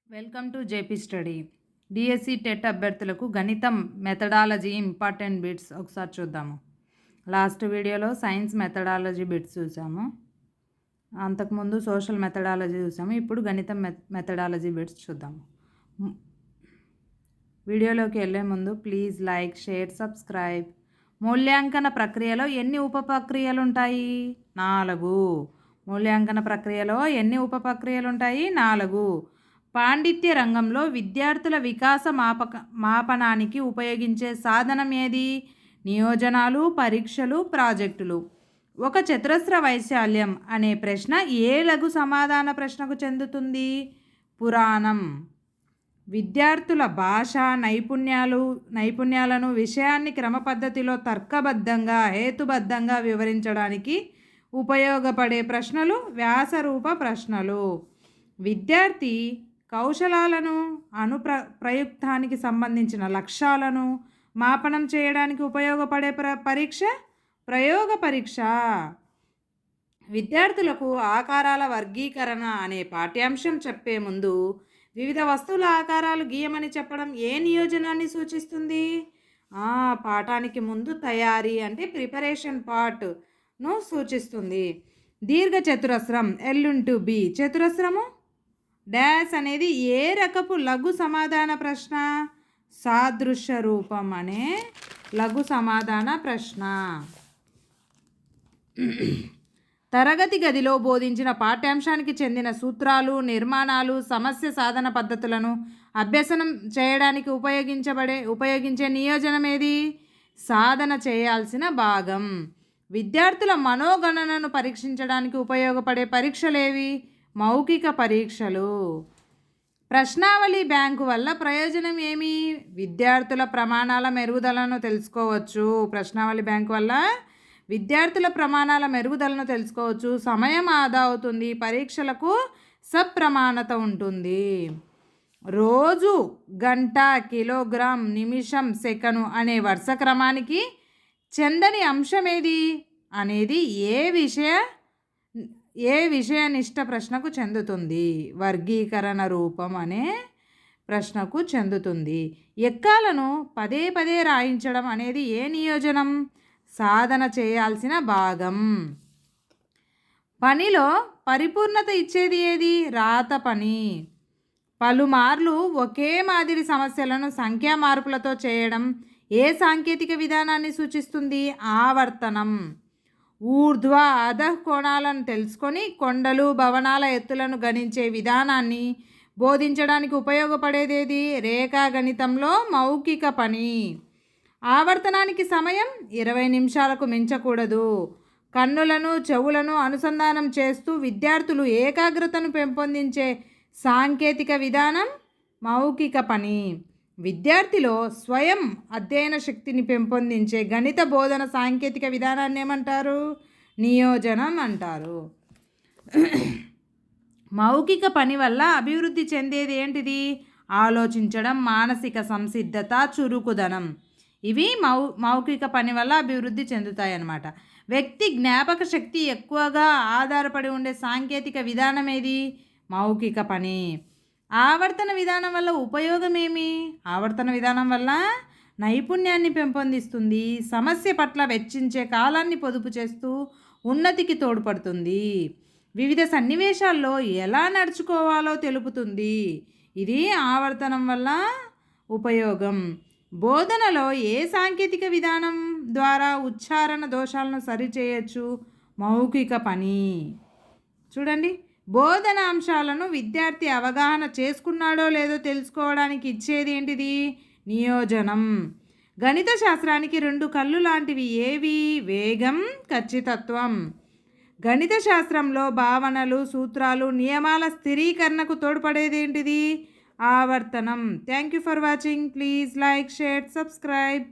Welcome to JP study. DSC TET అభ్యర్థులకు గణితం methodology important bits ఒకసారి చూద్దాము. లాస్ట్ వీడియోలో సైన్స్ మెథడాలజీ బిట్స్ చూసాము, అంతకుముందు సోషల్ మెథడాలజీ చూసాము. ఇప్పుడు గణితం మెథడాలజీ బిట్స్ చూద్దాము. వీడియోలోకి వెళ్ళే ముందు ప్లీజ్ లైక్, షేర్, సబ్స్క్రైబ్. మూల్యాంకన ప్రక్రియలో ఎన్ని ఉప ప్రక్రియలు ఉంటాయి? 4. మూల్యాంకన ప్రక్రియలో ఎన్ని ఉప ప్రక్రియలు ఉంటాయి? 4. పాండిత్య రంగంలో విద్యార్థుల వికాస మాపనానికి ఉపయోగించే సాధనం ఏది? నియోజనాలు, పరీక్షలు, ప్రాజెక్టులు. ఒక చతురస్ర వైశాల్యం అనే ప్రశ్న ఏ లఘు సమాధాన ప్రశ్నకు చెందుతుంది? పురాణం. విద్యార్థుల భాషా నైపుణ్యాలను విషయాన్ని క్రమపద్ధతిలో తర్కబద్ధంగా, హేతుబద్ధంగా వివరించడానికి ఉపయోగపడే ప్రశ్నలు వ్యాసరూప ప్రశ్నలు. విద్యార్థి కౌశలాలను, ప్రయుక్తానికి సంబంధించిన లక్ష్యాలను మాపనం చేయడానికి ఉపయోగపడే పరీక్ష ప్రయోగ పరీక్ష. విద్యార్థులకు ఆకారాల వర్గీకరణ అనే పాఠ్యాంశం చెప్పే ముందు వివిధ వస్తువుల ఆకారాలు గీయమని చెప్పడం ఏ నియోజనాన్ని సూచిస్తుంది? పాఠానికి ముందు తయారీ అంటే ప్రిపరేషన్ పార్ట్ను సూచిస్తుంది. దీర్ఘ చతురస్రం L/B. చతురస్రము డాష్ అనేది ఏ రకపు లఘు సమాధాన ప్రశ్న? సాదృశ్య రూపం అనే లఘు సమాధాన ప్రశ్న. తరగతి గదిలో బోధించిన పాఠ్యాంశానికి చెందిన సూత్రాలు, నిర్మాణాలు, సమస్య సాధన పద్ధతులను అభ్యసనం చేయడానికి ఉపయోగించే నియోజనం ఏది? సాధన చేయాల్సిన భాగం. విద్యార్థుల మనోగణనను పరీక్షించడానికి ఉపయోగపడే పరీక్షలేవి? మౌఖిక పరీక్షలు. ప్రశ్నావళి బ్యాంకు వల్ల ప్రయోజనం ఏమి? విద్యార్థుల ప్రమాణాల మెరుగుదలను తెలుసుకోవచ్చు. ప్రశ్నావళి బ్యాంకు వల్ల విద్యార్థుల ప్రమాణాల మెరుగుదలను తెలుసుకోవచ్చు. సమయం ఆదా అవుతుంది. పరీక్షలకు సప్రమాణత ఉంటుంది. రోజు, గంట, కిలోగ్రాం, నిమిషం, సెకను అనే వరుస క్రమానికి చెందని అంశం ఏది అనేది ఏ విషయనిష్ట ప్రశ్నకు చెందుతుంది? వర్గీకరణ రూపం అనే ప్రశ్నకు చెందుతుంది. ఎక్కాలను పదే పదే రాయించడం అనేది ఏ నియోజనం? సాధన చేయాల్సిన భాగం. పనిలో పరిపూర్ణత ఇచ్చేది ఏది? రాత పని. పలుమార్లు ఒకే మాదిరి సమస్యలను సంఖ్యా మార్పులతో చేయడం ఏ సాంకేతిక విధానాన్ని సూచిస్తుంది? ఆవర్తనం. ఊర్ధ్వ అధః కోణాలను తెలుసుకొని కొండలు, భవనాల ఎత్తులను గణించే విధానాన్ని బోధించడానికి ఉపయోగపడేదేది? రేఖాగణితంలో మౌఖిక పని. ఆవర్తనానికి సమయం 20 నిమిషాలకు మించకూడదు. కన్నులను, చెవులను అనుసంధానం చేస్తూ విద్యార్థులు ఏకాగ్రతను పెంపొందించే సాంకేతిక విధానం మౌఖిక పని. విద్యార్థిలో స్వయం అధ్యయన శక్తిని పెంపొందించే గణిత బోధన సాంకేతిక విధానాన్ని ఏమంటారు? నియోజనం అంటారు. మౌఖిక పని వల్ల అభివృద్ధి చెందేది ఏంటిది? ఆలోచించడం, మానసిక సంసిద్ధత, చురుకుదనం. ఇవి మౌఖిక పని వల్ల అభివృద్ధి చెందుతాయి అన్నమాట. వ్యక్తి జ్ఞాపక శక్తి ఎక్కువగా ఆధారపడి ఉండే సాంకేతిక విధానం ఏది? మౌఖిక పని. ఆవర్తన విధానం వల్ల ఉపయోగం ఏమి? ఆవర్తన విధానం వల్ల నైపుణ్యాన్ని పెంపొందిస్తుంది. సమస్య పట్ల వెచ్చించే కాలాన్ని పొదుపు చేస్తూ ఉన్నతికి తోడ్పడుతుంది. వివిధ సన్నివేశాల్లో ఎలా నడుచుకోవాలో తెలుపుతుంది. ఇది ఆవర్తనం వల్ల ఉపయోగం. బోధనలో ఏ సాంకేతిక విధానం ద్వారా ఉచ్చారణ దోషాలను సరిచేయచ్చు? మౌఖిక పని. చూడండి, బోధన అంశాలను విద్యార్థి అవగాహన చేసుకున్నాడో లేదో తెలుసుకోవడానికి ఇచ్చేది ఏంటిది? నియోజనం. గణిత శాస్త్రానికి 2 కళ్ళు లాంటివి ఏవి? వేగం, ఖచ్చితత్వం. గణిత శాస్త్రంలో భావనలు, సూత్రాలు, నియమాల స్థిరీకరణకు తోడ్పడేది ఏంటిది? ఆవర్తనం. Thank you for watching. Please like, share, subscribe.